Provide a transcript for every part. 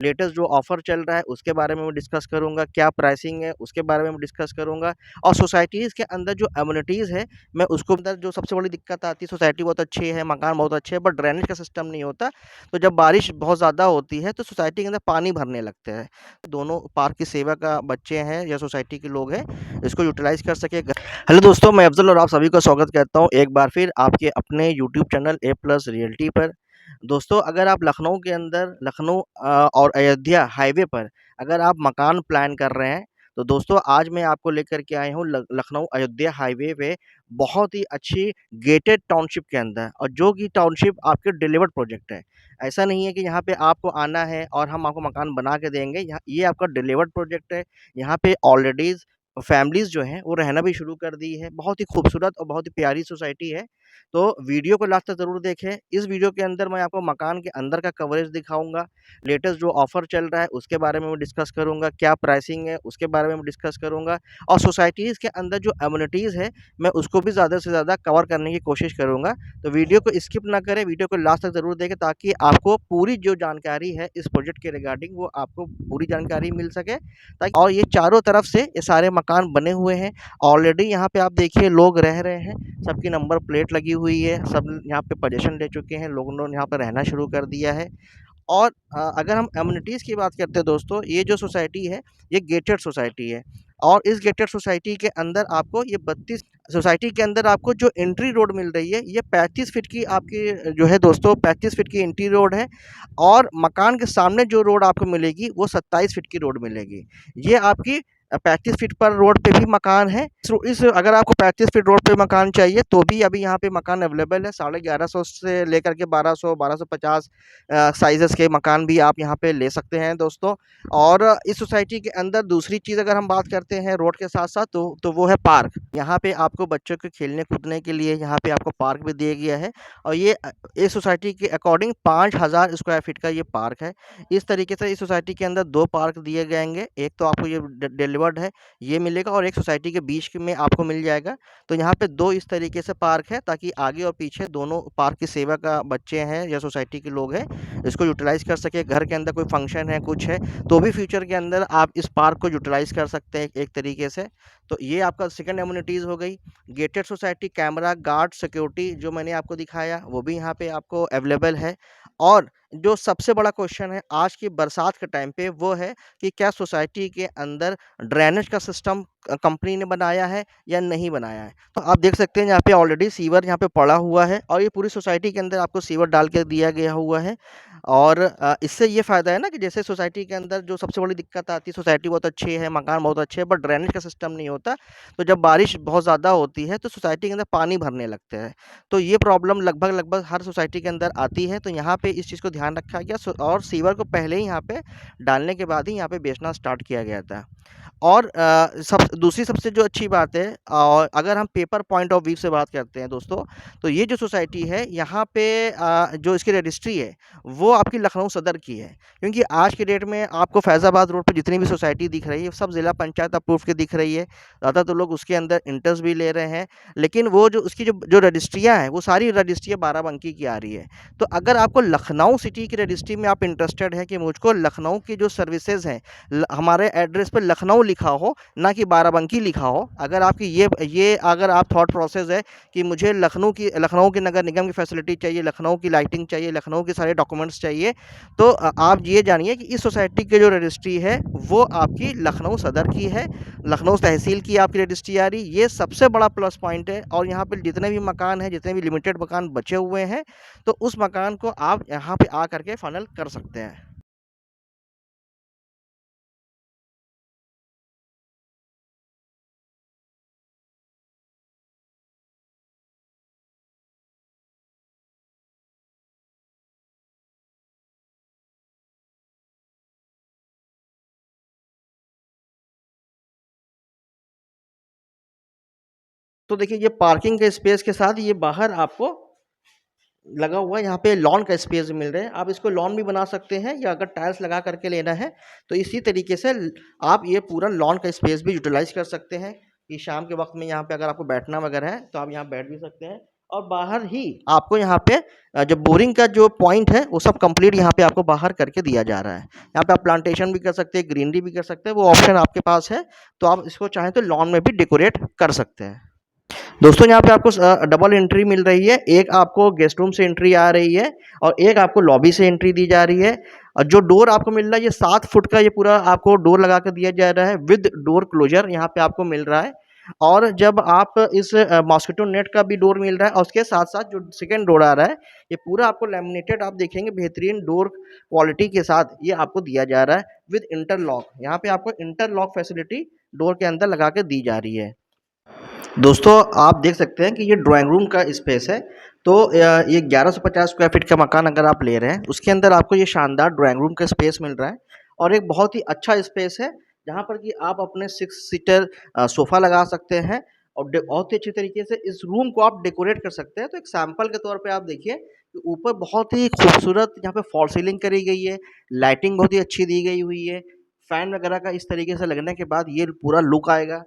Latest जो offer चल रहा है उसके बारे में मैं डिस्कस करूँगा, क्या प्राइसिंग है उसके बारे में मैं डिस्कस करूँगा और सोसाइटीज़ के अंदर जो एमिनिटीज़ है, मैं उसको अंदर जो सबसे बड़ी दिक्कत आती है सोसाइटी बहुत अच्छी है, मकान बहुत अच्छे हैं बट ड्रेनेज का सिस्टम नहीं होता। तो जब बारिश बहुत ज़्यादा होती है तो सोसाइटी के अंदर पानी भरने लगते हैं। दोनों पार्क की सेवा का बच्चे हैं या सोसाइटी के लोग हैं, इसको यूटिलाइज़ कर सके। हेलो दोस्तों, मैं अफ़ज़ल और आप सभी का स्वागत करता हूँ एक बार फिर आपके अपने यूट्यूब चैनल ए प्लस रियल्टी पर। दोस्तों, अगर आप लखनऊ के अंदर लखनऊ और अयोध्या हाईवे पर अगर आप मकान प्लान कर रहे हैं, तो दोस्तों आज मैं आपको लेकर के आया हूँ लखनऊ अयोध्या हाईवे पे बहुत ही अच्छी गेटेड टाउनशिप के अंदर, और जो कि टाउनशिप आपके डिलीवर्ड प्रोजेक्ट है। ऐसा नहीं है कि यहाँ पे आपको आना है और हम आपको मकान बना के देंगे, यहाँ ये आपका डिलीवर्ड प्रोजेक्ट है। यहाँ पे ऑलरेडी फैमिलीज़ जो हैं वो रहना भी शुरू कर दी है। बहुत ही खूबसूरत और बहुत ही प्यारी सोसाइटी है। तो वीडियो को लास्ट तक ज़रूर देखें। इस वीडियो के अंदर मैं आपको मकान के अंदर का कवरेज दिखाऊँगा, लेटेस्ट जो ऑफ़र चल रहा है उसके बारे में मैं डिस्कस करूँगा, क्या प्राइसिंग है उसके बारे में मैं डिस्कस करूँगा और सोसाइटीज़ के अंदर जो एमिनिटीज़ है, मैं उसको भी ज़्यादा से ज़्यादा कवर करने की कोशिश करूँगा। तो वीडियो को स्किप ना करें, वीडियो को लास्ट तक ज़रूर देखें ताकि आपको पूरी जो जानकारी है इस प्रोजेक्ट के रिगार्डिंग वो आपको पूरी जानकारी मिल सके। ताकि और ये चारों तरफ से ये सारे मकान बने हुए हैं। ऑलरेडी यहाँ पे आप देखिए लोग रह रहे हैं, सबकी नंबर प्लेट लगी हुई है, सब यहाँ पे पोजीशन ले चुके हैं, लोगों ने यहाँ पर रहना शुरू कर दिया है। और अगर हम एमिनिटीज़ की बात करते हैं दोस्तों, ये जो सोसाइटी है, ये गेटेड सोसाइटी है और इस गेटेड सोसाइटी के अंदर आपको ये 32 सोसाइटी के अंदर आपको जो एंट्री रोड मिल रही है, ये 35 फीट की आपकी जो है दोस्तों 35 फीट की एंट्री रोड है और मकान के सामने जो रोड आपको मिलेगी, वो 27 फीट की रोड मिलेगी। ये आपकी 35 फीट पर रोड पे भी मकान है। सो इस अगर आपको 35 फीट रोड पे मकान चाहिए, तो भी अभी यहाँ पे मकान अवेलेबल है। 1150 से लेकर के 1200, 1250 साइज़ेस के मकान भी आप यहाँ पे ले सकते हैं दोस्तों। और इस सोसाइटी के अंदर दूसरी चीज़ अगर हम बात करते हैं रोड के साथ-साथ तो वो है पार्क। यहाँ पे आपको बच्चों के खेलने-कूदने के लिए यहाँ पे आपको पार्क भी दिया गया है और ये इस सोसाइटी के अकॉर्डिंग 5000 स्क्वायर फीट का ये पार्क है। इस तरीके से इस सोसाइटी के अंदर 2 पार्क दिए जाएँगे। एक तो आपको ये डिलीवर्ड है, ये मिलेगा और एक सोसाइटी के बीच में आपको मिल जाएगा। तो यहाँ पे 2 इस तरीके से पार्क है ताकि आगे और पीछे दोनों पार्क की सेवा का बच्चे हैं या सोसाइटी के लोग हैं, इसको यूटिलाइज़ कर सके। घर के अंदर कोई फंक्शन है, कुछ है, तो भी फ्यूचर के अंदर आप इस पार्क को यूटिलाइज़ कर सकते हैं एक तरीके से। तो ये आपका सेकंड एमिनिटीज़ हो गई। Gated society, camera, guard, security जो मैंने आपको दिखाया, वो भी यहाँ पे आपको अवेलेबल है। और जो सबसे बड़ा क्वेश्चन है आज की बरसात के टाइम पे, वो है कि क्या सोसाइटी के अंदर ड्रेनेज का सिस्टम कंपनी ने बनाया है या नहीं बनाया है। तो आप देख सकते हैं यहाँ पे ऑलरेडी सीवर यहाँ पे पड़ा हुआ है और ये पूरी सोसाइटी के अंदर आपको सीवर डाल के दिया गया हुआ है। और इससे ये फ़ायदा है ना कि जैसे सोसाइटी के अंदर जो सबसे बड़ी दिक्कत आती है, सोसाइटी बहुत अच्छी है, मकान बहुत अच्छे हैं बट ड्रेनेज का सिस्टम नहीं होता। तो जब बारिश बहुत ज़्यादा होती है तो सोसाइटी के अंदर पानी भरने लगते हैं। तो ये प्रॉब्लम लगभग हर सोसाइटी के अंदर आती है। तो यहाँ पे इस चीज़ को ध्यान रखा गया और सीवर को पहले ही यहाँ पे डालने के बाद ही यहाँ पे बेचना स्टार्ट किया गया था। और सब दूसरी सबसे जो अच्छी बात है, और अगर हम पेपर पॉइंट ऑफ व्यू से बात करते हैं दोस्तों, तो ये जो सोसाइटी है यहाँ पे जो इसकी रजिस्ट्री है वो आपकी लखनऊ सदर की है। क्योंकि आज के डेट में आपको फैज़ाबाद रोड पे जितनी भी सोसाइटी दिख रही है सब ज़िला पंचायत अप्रूव की दिख रही है। ज़्यादा तो लोग उसके अंदर इंटरेस्ट भी ले रहे हैं, लेकिन वो जो उसकी जो रजिस्ट्रियाँ हैं वो सारी रजिस्ट्रियाँ बाराबंकी की आ रही है। तो अगर आपको लखनऊ सिटी की रजिस्ट्री में आप इंटरेस्टेड हैं कि मुझको लखनऊ की जो सर्विसेज हैं हमारे एड्रेस पे लखनऊ लिखा हो, ना कि बाराबंकी लिखा हो, अगर आपकी ये अगर आप थॉट प्रोसेस है कि मुझे लखनऊ की नगर निगम की फैसिलिटी चाहिए, लखनऊ की लाइटिंग चाहिए, लखनऊ के सारे डॉक्यूमेंट्स चाहिए, तो आप ये जानिए कि इस सोसाइटी की जो रजिस्ट्री है वो आपकी लखनऊ सदर की है, लखनऊ तहसील की आपकी रजिस्ट्री आ रही। ये सबसे बड़ा प्लस पॉइंट है। और यहाँ पे जितने भी मकान हैं, जितने भी लिमिटेड मकान बचे हुए हैं, तो उस मकान को आप यहाँ पे आ करके फाइनल कर सकते हैं। तो देखिए ये पार्किंग के स्पेस के साथ ये बाहर आपको लगा हुआ है, यहाँ पे लॉन का स्पेस मिल रहा है। आप इसको लॉन भी बना सकते हैं या अगर टाइल्स लगा करके लेना है तो इसी तरीके से आप ये पूरा लॉन का स्पेस भी यूटिलाइज कर सकते हैं कि शाम के वक्त में यहाँ पे अगर आपको बैठना वगैरह है तो आप यहाँ बैठ भी सकते हैं। और बाहर ही आपको यहाँ पे जो बोरिंग का जो पॉइंट है वो सब कंप्लीट यहाँ पे आपको बाहर करके दिया जा रहा है। यहाँ पे आप प्लांटेशन भी कर सकते हैं, ग्रीनरी भी कर सकते हैं, वो ऑप्शन आपके पास है। तो आप इसको चाहें तो लॉन में भी डेकोरेट कर सकते हैं। दोस्तों यहाँ पे आपको डबल एंट्री मिल रही है, एक आपको गेस्ट रूम से एंट्री आ रही है और एक आपको लॉबी से एंट्री दी जा रही है। और जो डोर आपको मिल रहा है ये 7 फुट का, ये पूरा आपको डोर लगा कर दिया जा रहा है विद डोर क्लोजर यहाँ पे आपको मिल रहा है। और जब आप इस मॉस्किटो नेट का भी डोर मिल रहा है और उसके साथ साथ जो सेकेंड डोर आ रहा है ये पूरा आपको लैमिनेटेड आप देखेंगे बेहतरीन डोर क्वालिटी के साथ ये आपको दिया जा रहा है विद इंटरलॉक। यहाँ पे आपको इंटरलॉक फैसिलिटी डोर के अंदर लगा के दी जा रही है। दोस्तों आप देख सकते हैं कि ये ड्राइंग रूम का स्पेस है। तो ये 1150 स्क्वायर फीट का मकान अगर आप ले रहे हैं उसके अंदर आपको ये शानदार ड्राइंग रूम का स्पेस मिल रहा है और एक बहुत ही अच्छा स्पेस है जहाँ पर कि आप अपने 6 सीटर सोफ़ा लगा सकते हैं और बहुत ही अच्छी तरीके से इस रूम को आप डेकोरेट कर सकते हैं। तो एक सैंपल के तौर पे आप देखिए कि ऊपर बहुत ही खूबसूरत यहाँ पे फॉल सीलिंग करी गई है, लाइटिंग बहुत ही अच्छी दी गई हुई है, फैन वगैरह का इस तरीके से लगने के बाद ये पूरा लुक आएगा।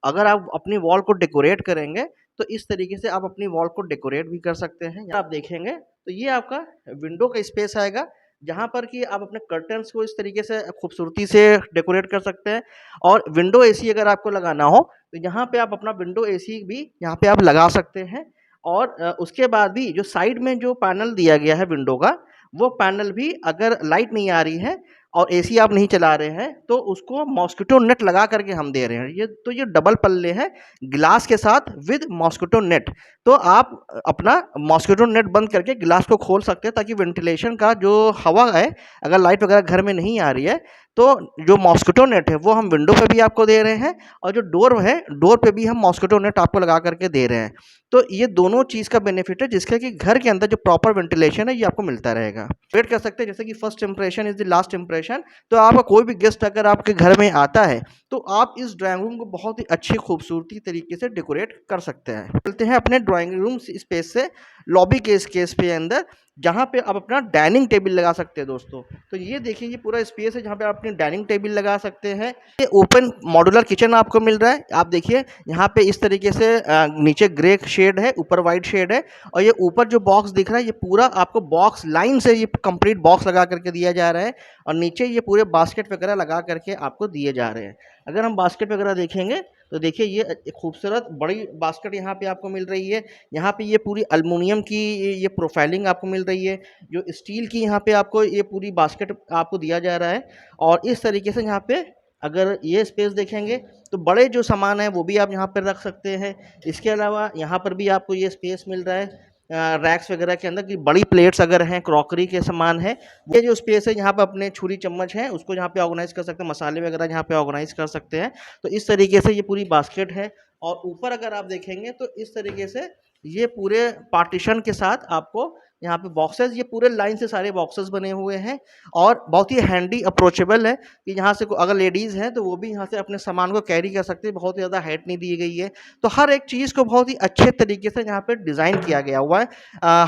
अगर आप अपनी वॉल को डेकोरेट करेंगे तो इस तरीके से आप अपनी वॉल को डेकोरेट भी कर सकते हैं। यहाँ आप देखेंगे तो ये आपका विंडो का स्पेस आएगा जहाँ पर कि आप अपने कर्टन्स को इस तरीके से खूबसूरती से डेकोरेट कर सकते हैं। और विंडो एसी अगर आपको लगाना हो तो यहाँ पे आप अपना विंडो एसी भी यहाँ पे आप लगा सकते हैं। और उसके बाद भी जो साइड में जो पैनल दिया गया है विंडो का, वो पैनल भी अगर लाइट नहीं आ रही है और एसी आप नहीं चला रहे हैं तो उसको मॉस्किटो नेट लगा करके हम दे रहे हैं। ये डबल पल्ले हैं गिलास के साथ विद मॉस्किटो नेट। तो आप अपना मॉस्किटो नेट बंद करके गिलास को खोल सकते हैं ताकि वेंटिलेशन का जो हवा है, अगर लाइट वगैरह घर में नहीं आ रही है तो जो मॉस्किटो नेट है वो हम विंडो पे भी आपको दे रहे हैं और जो डोर है डोर पे भी हम मॉस्किटो नेट आपको लगा करके दे रहे हैं। तो ये दोनों चीज़ का बेनिफिट है जिसका कि घर के अंदर जो प्रॉपर वेंटिलेशन है ये आपको मिलता रहेगा। वेट कर सकते हैं जैसे कि first impression is the last impression. तो आपका कोई भी गेस्ट अगर आपके घर में आता है तो आप इस ड्राइंग रूम को बहुत ही अच्छी खूबसूरती तरीके से डेकोरेट कर सकते हैं। चलते हैं अपने ड्राइंग रूम स्पेस से लॉबी के इस केस पे अंदर जहाँ पे आप अपना डाइनिंग टेबल लगा सकते हैं। दोस्तों तो ये देखिए ये पूरा स्पेस है जहाँ पे आप अपनी डाइनिंग टेबल लगा सकते हैं। ये ओपन मॉड्यूलर किचन आपको मिल रहा है। आप देखिए यहाँ पे इस तरीके से नीचे ग्रे शेड है, ऊपर वाइट शेड है और ये ऊपर जो बॉक्स दिख रहा है ये पूरा आपको बॉक्स लाइन से ये कंप्लीट बॉक्स लगा करके दिया जा रहा है और नीचे ये पूरे बास्केट वगैरह लगा करके आपको दिए जा रहे हैं। अगर हम बास्केट वगैरह देखेंगे तो देखिए ये खूबसूरत बड़ी बास्केट यहाँ पे आपको मिल रही है। यहाँ पे ये पूरी अल्मुनियम की ये प्रोफाइलिंग आपको मिल रही है, जो स्टील की यहाँ पे आपको ये पूरी बास्केट आपको दिया जा रहा है। और इस तरीके से यहाँ पे अगर ये स्पेस देखेंगे तो बड़े जो सामान है वो भी आप यहाँ पर रख सकते हैं। इसके अलावा यहाँ पर भी आपको ये स्पेस मिल रहा है रैक्स वगैरह के अंदर की बड़ी प्लेट्स अगर हैं, क्रॉकरी के सामान है, ये जो स्पेस है यहाँ पे अपने छुरी चम्मच हैं उसको यहाँ पे ऑर्गेनाइज कर सकते हैं, मसाले वगैरह यहाँ पे ऑर्गेनाइज कर सकते हैं। तो इस तरीके से ये पूरी बास्केट है। और ऊपर अगर आप देखेंगे तो इस तरीके से ये पूरे पार्टीशन के साथ आपको यहाँ पे बॉक्सेस, ये पूरे लाइन से सारे बॉक्सेस बने हुए हैं और बहुत ही हैंडी अप्रोचेबल है कि यहाँ से अगर लेडीज़ हैं तो वो भी यहाँ से अपने सामान को कैरी कर सकते हैं। बहुत ही ज़्यादा हाइट नहीं दी गई है। तो हर एक चीज़ को बहुत ही अच्छे तरीके से यहाँ पे डिज़ाइन किया गया हुआ है।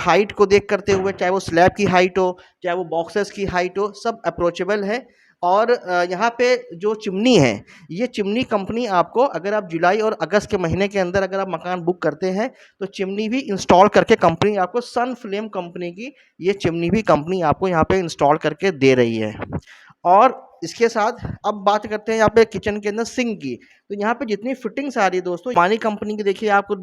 हाइट को देख करते हुए, चाहे वो स्लैब की हाइट हो, चाहे वो बॉक्सेस की हाइट हो, सब अप्रोचेबल है। और यहाँ पे जो चिमनी है, ये चिमनी कंपनी आपको अगर आप जुलाई और अगस्त के महीने के अंदर अगर आप मकान बुक करते हैं तो चिमनी भी इंस्टॉल करके कंपनी आपको सन फ्लेम कंपनी की ये चिमनी भी कंपनी आपको यहाँ पे इंस्टॉल करके दे रही है। और इसके साथ अब बात करते हैं यहाँ पे किचन के अंदर सिंक की। तो यहाँ पे जितनी फिटिंग्स आ रही है दोस्तों, पानी कंपनी की देखिए आपको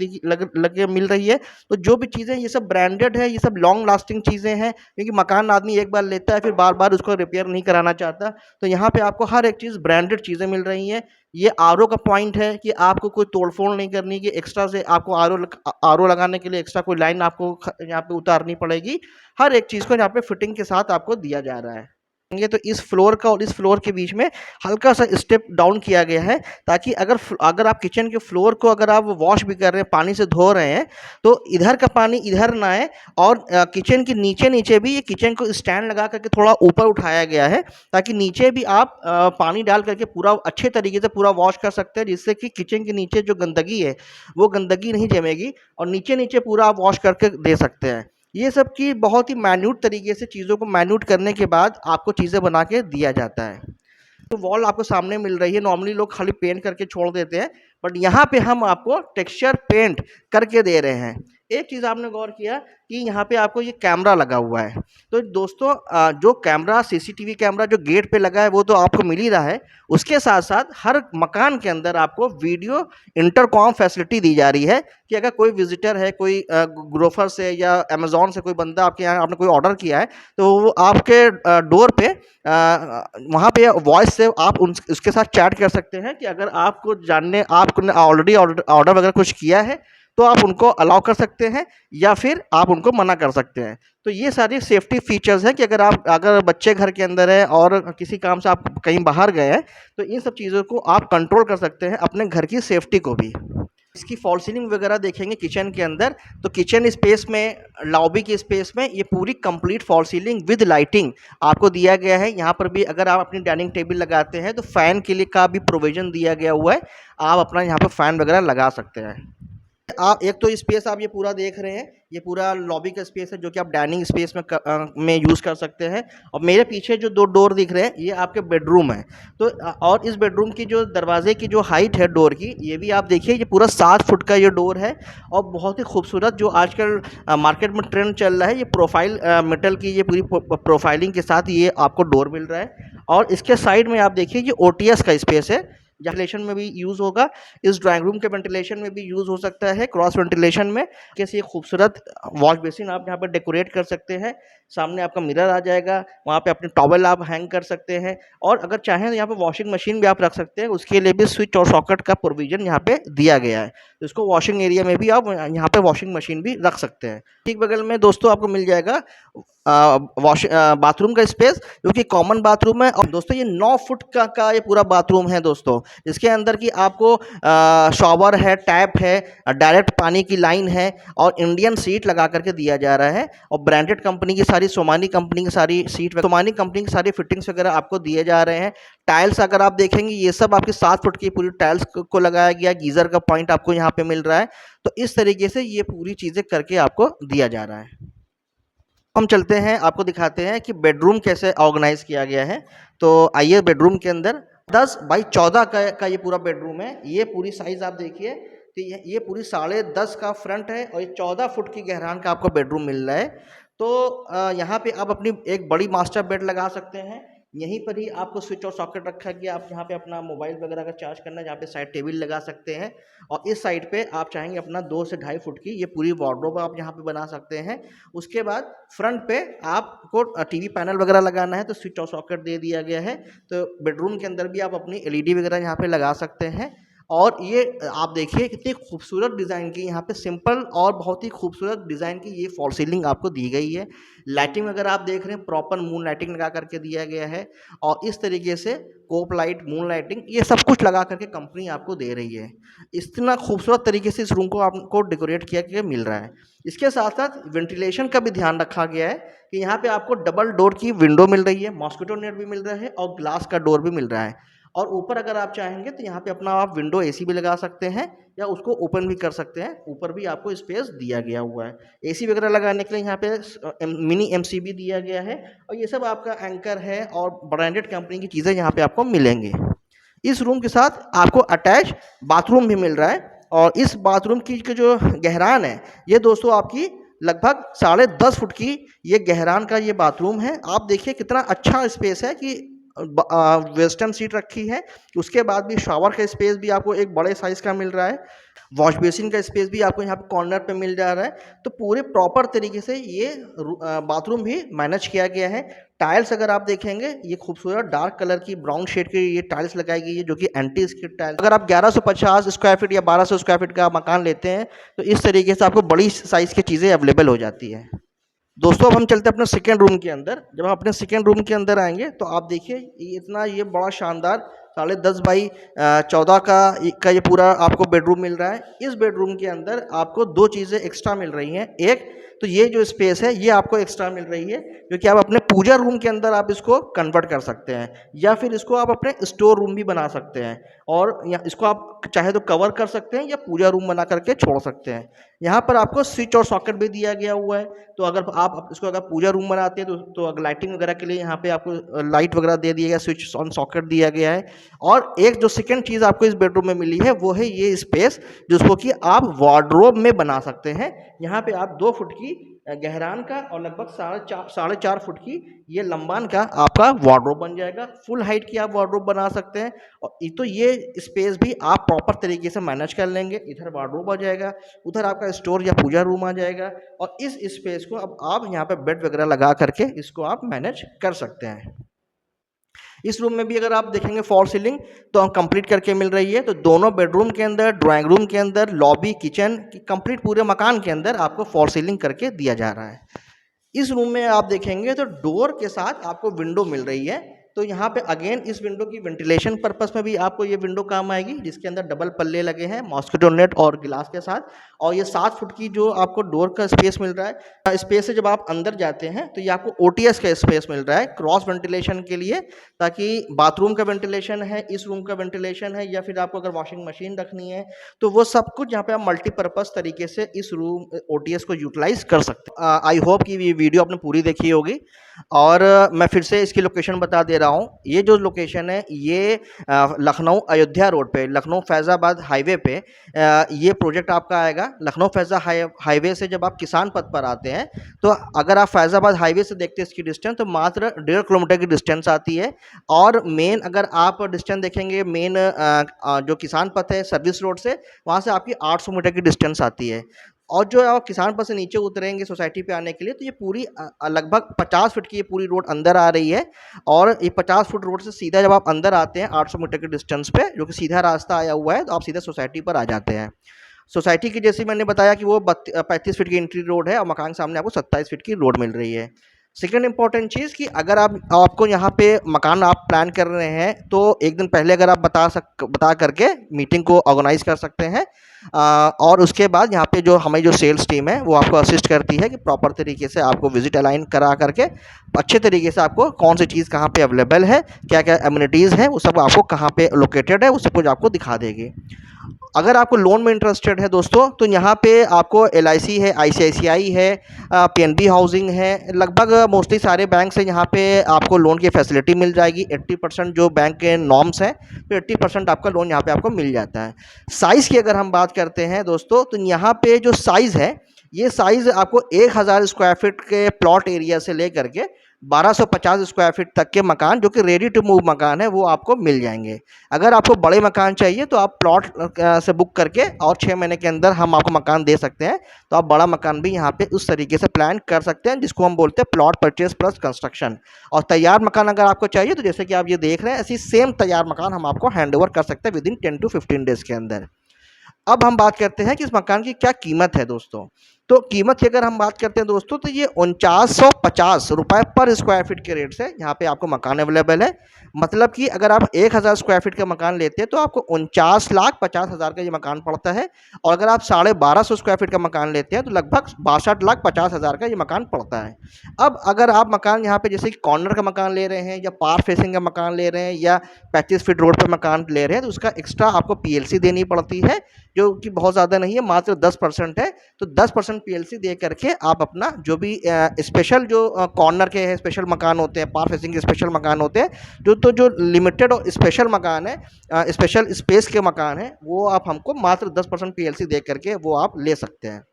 लगे मिल रही है। तो जो भी चीज़ें ये सब ब्रांडेड है, ये सब लॉन्ग लास्टिंग चीज़ें हैं क्योंकि मकान आदमी एक बार लेता है फिर बार बार उसको रिपेयर नहीं कराना चाहता। तो यहाँ पे आपको हर एक चीज़ ब्रांडेड चीज़ें मिल रही हैं। ये आरओ का पॉइंट है कि आपको कोई तोड़फोड़ नहीं करनी, कि एक्स्ट्रा से आपको आरओ लगाने के लिए एक्स्ट्रा कोई लाइन आपको यहाँ पे उतारनी पड़ेगी। हर एक चीज़ को यहाँ पे फिटिंग के साथ आपको दिया जा रहा है। तो इस फ्लोर का और इस फ्लोर के बीच में हल्का सा स्टेप डाउन किया गया है ताकि अगर आप किचन के फ्लोर को अगर आप वॉश भी कर रहे हैं, पानी से धो रहे हैं, तो इधर का पानी इधर ना आए। और किचन के नीचे नीचे भी ये किचन को स्टैंड लगा करके थोड़ा ऊपर उठाया गया है ताकि नीचे भी आप पानी डाल करके पूरा अच्छे तरीके से पूरा वॉश कर सकते हैं, जिससे कि किचन के नीचे जो गंदगी है वो गंदगी नहीं जमेगी और नीचे नीचे पूरा आप वॉश करके दे सकते हैं। ये सब की बहुत ही माइन्यूट तरीके से चीज़ों को माइन्यूट करने के बाद आपको चीज़ें बना के दिया जाता है। तो वॉल आपको सामने मिल रही है। नॉर्मली लोग खाली पेंट करके छोड़ देते हैं, बट यहाँ पे हम आपको टेक्सचर पेंट करके दे रहे हैं। एक चीज़ आपने गौर किया कि यहाँ पे आपको ये कैमरा लगा हुआ है। तो दोस्तों जो कैमरा सीसीटीवी कैमरा जो गेट पे लगा है वो तो आपको मिल ही रहा है। उसके साथ-साथ हर मकान के अंदर आपको वीडियो इंटरकॉम फैसिलिटी दी जा रही है कि अगर कोई विज़िटर है, कोई ग्रोफ़र से या अमेज़न से कोई बंदा आपके यहाँ आपने कोई ऑर्डर किया है, तो वो आपके डोर पे वहाँ पे वॉइस से आप उन उसके साथ चैट कर सकते हैं कि अगर आपको जानने आपने ऑलरेडी ऑर्डर ऑर्डर वगैरह कुछ किया है, तो आप उनको अलाउ कर सकते हैं या फिर आप उनको मना कर सकते हैं। तो ये सारी सेफ्टी फीचर्स हैं कि अगर बच्चे घर के अंदर हैं और किसी काम से आप कहीं बाहर गए हैं, तो इन सब चीज़ों को आप कंट्रोल कर सकते हैं अपने घर की सेफ्टी को भी। इसकी फॉल सीलिंग वगैरह देखेंगे किचन के अंदर, तो किचन स्पेस में, लॉबी की स्पेस में ये पूरी complete fall ceiling with lighting आपको दिया गया है। यहाँ पर भी अगर आप अपनी डाइनिंग टेबल लगाते हैं तो फ़ैन के लिए का भी प्रोविज़न दिया गया हुआ है। आप अपना यहाँ पे फ़ैन वगैरह लगा सकते हैं। आप एक तो स्पेस आप ये पूरा देख रहे हैं, ये पूरा लॉबी का स्पेस है जो कि आप डाइनिंग स्पेस में यूज़ कर सकते हैं। और मेरे पीछे जो 2 डोर दिख रहे हैं ये आपके बेडरूम है। तो और इस बेडरूम की जो दरवाजे की जो हाइट है डोर की, ये भी आप देखिए, ये पूरा 7 फुट का ये डोर है। और बहुत ही खूबसूरत जो आजकल मार्केट में ट्रेंड चल रहा है, ये प्रोफाइल मेटल की ये पूरी प्रोफाइलिंग के साथ ये आपको डोर मिल रहा है। और इसके साइड में आप देखिए ये ओटीएस का स्पेस है, वेंटिलेशन में भी यूज़ होगा। इस ड्राइंग रूम के वेंटिलेशन में भी यूज़ हो सकता है, क्रॉस वेंटिलेशन में। कैसे खूबसूरत वॉश बेसिन आप यहाँ पर डेकोरेट कर सकते हैं। सामने आपका मिरर आ जाएगा, वहाँ पे अपने टॉवल आप हैंग कर सकते हैं। और अगर चाहें तो यहाँ पे वॉशिंग मशीन भी आप रख सकते हैं, उसके लिए भी स्विच और सॉकेट का प्रोविज़न यहाँ पे दिया गया है। तो इसको वॉशिंग एरिया में भी आप यहाँ पे वॉशिंग मशीन भी रख सकते हैं। ठीक बगल में दोस्तों आपको मिल जाएगा बाथरूम का स्पेस, जो कि कॉमन बाथरूम है। और दोस्तों ये 9 फुट का ये पूरा बाथरूम है दोस्तों। इसके अंदर की आपको शॉवर है, टैप है, डायरेक्ट पानी की लाइन है और इंडियन सीट लगा करके दिया जा रहा है। और ब्रांडेड कंपनी की सारी, सोमानी कंपनी की सारी सीट, सोमानी कंपनी की सारी फिटिंग्स वगैरह आपको दिए जा रहे हैं। टाइल्स अगर आप देखेंगे ये सब आपकी 7 फुट की पूरी टाइल्स को लगाया गया। गीज़र का पॉइंट आपको यहाँ पे मिल रहा है। तो इस तरीके से ये पूरी चीज़ें करके आपको दिया जा रहा है। हम चलते हैं, आपको दिखाते हैं कि बेडरूम कैसे ऑर्गेनाइज किया गया है। तो आइए, बेडरूम के अंदर 10 बाई 14 का ये पूरा बेडरूम है। ये पूरी साइज आप देखिए, तो ये पूरी 10.5 का फ्रंट है और ये 14 फुट की गहरान का आपको बेडरूम मिल रहा है। तो यहाँ पे आप अपनी एक बड़ी मास्टर बेड लगा सकते हैं। यहीं पर ही आपको स्विच और सॉकेट रखा गया। आप यहाँ पे अपना मोबाइल वगैरह का चार्ज करना है, जहाँ पे साइड टेबल लगा सकते हैं। और इस साइड पे आप चाहेंगे अपना 2 से 2.5 फुट की ये पूरी वार्डरोब आप यहाँ पे बना सकते हैं। उसके बाद फ्रंट पे आपको टीवी पैनल वगैरह लगाना है, तो स्विच और सॉकेट दे दिया गया है। तो बेडरूम के अंदर भी आप अपनी एलईडी वगैरह यहाँ पे लगा सकते हैं। और ये आप देखिए कितनी खूबसूरत डिज़ाइन की, यहाँ पे सिंपल और बहुत ही खूबसूरत डिज़ाइन की ये फॉल सीलिंग आपको दी गई है। लाइटिंग अगर आप देख रहे हैं, प्रॉपर मून लाइटिंग लगा करके दिया गया है। और इस तरीके से कोप लाइट, मून लाइटिंग, ये सब कुछ लगा करके कंपनी आपको दे रही है। इतना खूबसूरत तरीके से इस रूम को आपको डेकोरेट किया के मिल रहा है। इसके साथ साथ वेंटिलेशन का भी ध्यान रखा गया है कि यहाँ पे आपको डबल डोर की विंडो मिल रही है, मॉस्किटो नेट भी मिल रहा है और ग्लास का डोर भी मिल रहा है। और ऊपर अगर आप चाहेंगे तो यहाँ पे अपना आप विंडो एसी भी लगा सकते हैं या उसको ओपन भी कर सकते हैं। ऊपर भी आपको स्पेस दिया गया हुआ है। एसी वगैरह लगाने के लिए यहाँ पे मिनी एमसीबी दिया गया है। और ये सब आपका एंकर है और ब्रांडेड कंपनी की चीज़ें यहाँ पे आपको मिलेंगी। इस रूम के साथ आपको अटैच बाथरूम भी मिल रहा है। और इस बाथरूम की जो गहरान है, ये दोस्तों आपकी लगभग 10.5 फुट की ये गहरान का ये बाथरूम है। आप देखिए कितना अच्छा स्पेस है कि वेस्टर्न सीट रखी है। उसके बाद भी शावर का स्पेस भी आपको एक बड़े साइज़ का मिल रहा है। वॉश बेसिन का स्पेस भी आपको यहाँ पे कॉर्नर पे मिल जा रहा है। तो पूरे प्रॉपर तरीके से ये बाथरूम भी मैनेज किया गया है। टाइल्स अगर आप देखेंगे, ये खूबसूरत डार्क कलर की ब्राउन शेड की ये टाइल्स लगाई गई है, जो कि एंटी स्किड टाइल्स। अगर आप 1150 स्क्वायर फीट या 1200 स्क्वायर फीट का मकान लेते हैं, तो इस तरीके से आपको बड़ी साइज़ की चीज़ें अवेलेबल हो जाती है। दोस्तों अब हम चलते हैं अपने सेकेंड रूम के अंदर। जब हम अपने सेकेंड रूम के अंदर आएंगे तो आप देखिए इतना ये बड़ा शानदार 10.5 बाई 14 का ये पूरा आपको बेडरूम मिल रहा है। इस बेडरूम के अंदर आपको 2 चीज़ें एक्स्ट्रा मिल रही हैं। एक तो ये जो स्पेस है ये आपको एक्स्ट्रा मिल रही है, जो कि आप अपने पूजा रूम के अंदर आप इसको कन्वर्ट कर सकते हैं, या फिर इसको आप अपने स्टोर रूम भी बना सकते हैं। और इसको आप चाहे तो कवर कर सकते हैं या पूजा रूम बना करके छोड़ सकते हैं। यहाँ पर आपको स्विच और सॉकेट भी दिया गया हुआ है। तो अगर आप इसको अगर पूजा रूम बनाते हैं तो अगर लाइटिंग वगैरह के लिए यहाँ पे आपको लाइट वगैरह दे दिया गया, स्विच ऑन सॉकेट दिया गया है। और एक जो सेकंड चीज़ आपको इस बेडरूम में मिली है वो है ये स्पेस, जिसको कि आप वार्डरोब में बना सकते हैं। यहाँ पे आप 2 फुट की गहरान का और लगभग साढ़े चार फुट की ये लंबान का आपका वार्डरोब बन जाएगा। फुल हाइट की आप वार्डरोब बना सकते हैं। और तो ये स्पेस भी आप प्रॉपर तरीके से मैनेज कर लेंगे। इधर वार्डरोब आ जाएगा, उधर आपका स्टोर या पूजा रूम आ जाएगा, और इस स्पेस को अब आप यहाँ पे बेड वगैरह लगा करके इसको आप मैनेज कर सकते हैं। इस रूम में भी अगर आप देखेंगे फॉल सीलिंग तो हम कंप्लीट करके मिल रही है। तो दोनों बेडरूम के अंदर, ड्राइंग रूम के अंदर, लॉबी, किचन की कंप्लीट पूरे मकान के अंदर आपको फॉल सीलिंग करके दिया जा रहा है। इस रूम में आप देखेंगे तो डोर के साथ आपको विंडो मिल रही है। तो यहाँ पे अगेन इस विंडो की वेंटिलेशन पर्पस में भी आपको ये विंडो काम आएगी, जिसके अंदर डबल पल्ले लगे हैं मॉस्किटो नेट और गिलास के साथ। और ये 7 फुट की जो आपको डोर का स्पेस मिल रहा है, स्पेस से जब आप अंदर जाते हैं तो ये आपको ओटीएस का स्पेस मिल रहा है क्रॉस वेंटिलेशन के लिए, ताकि बाथरूम का वेंटिलेशन है, इस रूम का वेंटिलेशन है, या फिर आपको अगर वॉशिंग मशीन रखनी है तो वो सब कुछ यहाँ पे आप मल्टीपर्पज़ तरीके से इस रूम ओटीएस को यूटिलाइज कर सकते हैं। आई होप कि ये वीडियो आपने पूरी देखी होगी। और मैं फिर से इसकी लोकेशन बता दे रहा हूँ। ये जो लोकेशन है ये लखनऊ अयोध्या रोड पे, लखनऊ फैज़ाबाद हाईवे पे ये प्रोजेक्ट आपका आएगा। लखनऊ फैज़ा हाईवे से जब आप किसान पथ पर आते हैं तो अगर आप फैज़ाबाद हाईवे से देखते हैं इसकी डिस्टेंस तो मात्र 1.5 किलोमीटर की डिस्टेंस आती है। और मेन अगर आप डिस्टेंस देखेंगे मेन जो किसान पथ है सर्विस रोड से, वहाँ से आपकी 800 मीटर की डिस्टेंस आती है। और जो आप किसान पथ से नीचे उतरेंगे सोसाइटी पे आने के लिए तो ये पूरी लगभग 50 फीट की ये पूरी रोड अंदर आ रही है। और ये 50 फुट रोड से सीधा जब आप अंदर आते हैं 800 मीटर के डिस्टेंस पे, जो कि सीधा रास्ता आया हुआ है, तो आप सीधा सोसाइटी पर आ जाते हैं। सोसाइटी की जैसे मैंने बताया कि वो 35 फीट की एंट्री रोड है और मकान के सामने आपको 27 फीट की रोड मिल रही है। सेकेंड इंपॉर्टेंट चीज़ कि अगर आपको यहाँ पे मकान आप प्लान कर रहे हैं तो एक दिन पहले अगर आप बता करके मीटिंग को ऑर्गेनाइज कर सकते हैं। और उसके बाद यहाँ पे जो हमारी जो सेल्स टीम है वो आपको असिस्ट करती है कि प्रॉपर तरीके से आपको विजिट अलाइन करा करके अच्छे तरीके से आपको कौन सी चीज़ कहाँ पे अवेलेबल है, क्या क्या एमिनिटीज़ है, वो सब आपको कहाँ पे लोकेटेड है, वो सब कुछ आपको दिखा देगी। अगर आपको लोन में इंटरेस्टेड है दोस्तों तो यहाँ पे आपको LIC है, ICICI है, PNB हाउसिंग है, लगभग मोस्टली सारे बैंक से यहाँ पे आपको लोन की फैसिलिटी मिल जाएगी। 80% जो बैंक के नॉर्म्स हैं तो 80% आपका लोन यहाँ पे आपको मिल जाता है। साइज़ की अगर हम बात करते हैं दोस्तों तो यहाँ पे जो साइज़ है ये साइज़ आपको 1000 स्क्वायर फीट के प्लॉट एरिया से लेकर के 1250 स्क्वायर फीट तक के मकान जो कि रेडी टू मूव मकान है वो आपको मिल जाएंगे। अगर आपको बड़े मकान चाहिए तो आप प्लॉट से बुक करके और 6 महीने के अंदर हम आपको मकान दे सकते हैं। तो आप बड़ा मकान भी यहाँ पे उस तरीके से प्लान कर सकते हैं, जिसको हम बोलते हैं प्लॉट परचेज प्लस कंस्ट्रक्शन। और तैयार मकान अगर आपको चाहिए तो जैसे कि आप ये देख रहे हैं ऐसी सेम तैयार मकान हम आपको हैंड ओवर कर सकते हैं विद इन 10 to 15 डेज के अंदर। अब हम बात करते हैं कि इस मकान की क्या कीमत है दोस्तों। तो कीमत की अगर हम बात करते हैं दोस्तों तो ये 4950 रुपये पर स्क्वायर फीट के रेट से यहाँ पे आपको मकान अवेलेबल है। मतलब कि अगर आप 1000 स्क्वायर फीट का मकान लेते हैं तो आपको 49,50,000 का ये मकान पड़ता है। और अगर आप 1250 स्क्वायर फीट का मकान लेते हैं तो लगभग 62,50,000 का ये मकान पड़ता है। अब अगर आप मकान यहाँ पे जैसे कि कॉर्नर का मकान ले रहे हैं या पार फेसिंग का मकान ले रहे हैं या 35 फीट रोड पर मकान ले रहे हैं तो उसका एक्स्ट्रा आपको PLC देनी पड़ती है, जो कि बहुत ज़्यादा नहीं है, मात्र 10% है। तो 10% PLC दे करके आप अपना जो भी स्पेशल जो कॉर्नर के हैं स्पेशल मकान होते हैं, पार फेसिंग के स्पेशल मकान होते हैं, जो लिमिटेड और स्पेशल मकान है, स्पेशल स्पेस के मकान है, वो आप हमको मात्र 10% PLC दे करके वो आप ले सकते हैं।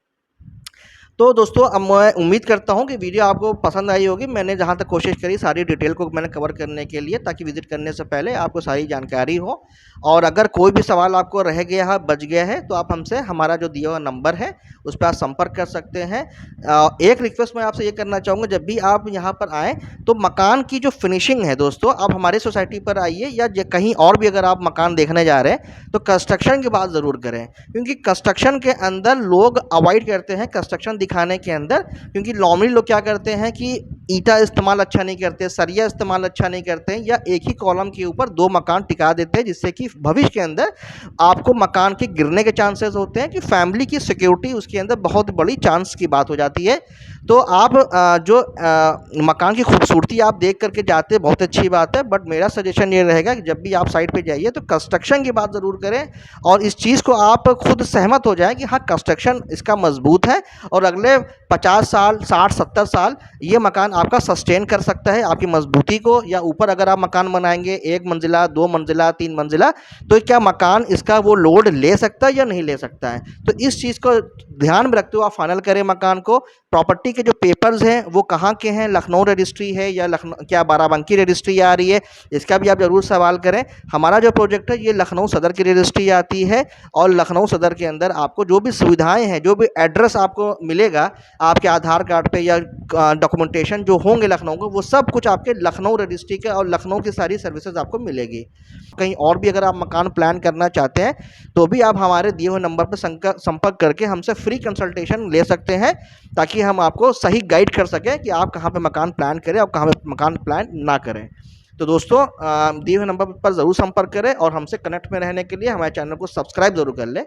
तो दोस्तों अब मैं उम्मीद करता हूँ कि वीडियो आपको पसंद आई होगी। मैंने जहाँ तक कोशिश करी सारी डिटेल को मैंने कवर करने के लिए, ताकि विजिट करने से पहले आपको सारी जानकारी हो। और अगर कोई भी सवाल आपको रह गया है, बच गया है, तो आप हमसे हमारा जो दिया हुआ नंबर है उस पर आप संपर्क कर सकते हैं। एक रिक्वेस्ट मैं आपसे ये करना चाहूँगा, जब भी आप यहाँ पर आएँ तो मकान की जो फिनिशिंग है दोस्तों, आप हमारे सोसाइटी पर आइए या कहीं और भी अगर आप मकान देखने जा रहे हैं तो कंस्ट्रक्शन की बात ज़रूर करें, क्योंकि कंस्ट्रक्शन के अंदर लोग अवॉइड करते हैं कंस्ट्रक्शन दिखाने के अंदर। क्योंकि नॉर्मली लोग क्या करते हैं कि ईंटा इस्तेमाल अच्छा नहीं करते, सरिया इस्तेमाल अच्छा नहीं करते हैं, या एक ही कॉलम के ऊपर 2 मकान टिका देते हैं, जिससे कि भविष्य के अंदर आपको मकान के गिरने के चांसेस होते हैं, कि फैमिली की सिक्योरिटी उसके अंदर बहुत बड़ी चांस की बात हो जाती है। तो आप जो मकान की खूबसूरती आप देख करके जाते हैं, बहुत अच्छी बात है, बट मेरा सजेशन ये रहेगा कि जब भी आप साइट पे जाइए तो कंस्ट्रक्शन की बात ज़रूर करें और इस चीज़ को आप खुद सहमत हो जाएं कि हाँ, कंस्ट्रक्शन इसका मजबूत है और अगले 50 साल, 60-70 साल ये मकान आपका सस्टेन कर सकता है आपकी मजबूती को। या ऊपर अगर आप मकान बनाएंगे 1 मंजिला, 2 मंजिला, 3 मंजिला, तो क्या मकान इसका वो लोड ले सकता है या नहीं ले सकता है। तो इस चीज़ को ध्यान में रखते हुए आप फाइनल करें मकान को। प्रॉपर्टी के जो पेपर्स हैं वो कहाँ के हैं, लखनऊ रजिस्ट्री है या लखनऊ क्या बाराबंकी रजिस्ट्री आ रही है, इसका भी आप ज़रूर सवाल करें। हमारा जो प्रोजेक्ट है ये लखनऊ सदर की रजिस्ट्री आती है और लखनऊ सदर के अंदर आपको जो भी सुविधाएं हैं, जो भी एड्रेस आपको मिलेगा आपके आधार कार्ड पे या डॉक्यूमेंटेशन जो होंगे लखनऊ को, वो सब कुछ आपके लखनऊ रजिस्ट्री के और लखनऊ की सारी सर्विसेज आपको मिलेगी। कहीं और भी अगर आप मकान प्लान करना चाहते हैं तो भी आप हमारे दिए हुए नंबर पर संपर्क करके हमसे फ्री कंसल्टेशन ले सकते हैं, ताकि हम आपको सही गाइड कर सकें कि आप कहाँ पे मकान प्लान करें और कहाँ पे मकान प्लान ना करें। तो दोस्तों दिए हुए नंबर पर ज़रूर संपर्क करें और हमसे कनेक्ट में रहने के लिए हमारे चैनल को सब्सक्राइब ज़रूर कर लें।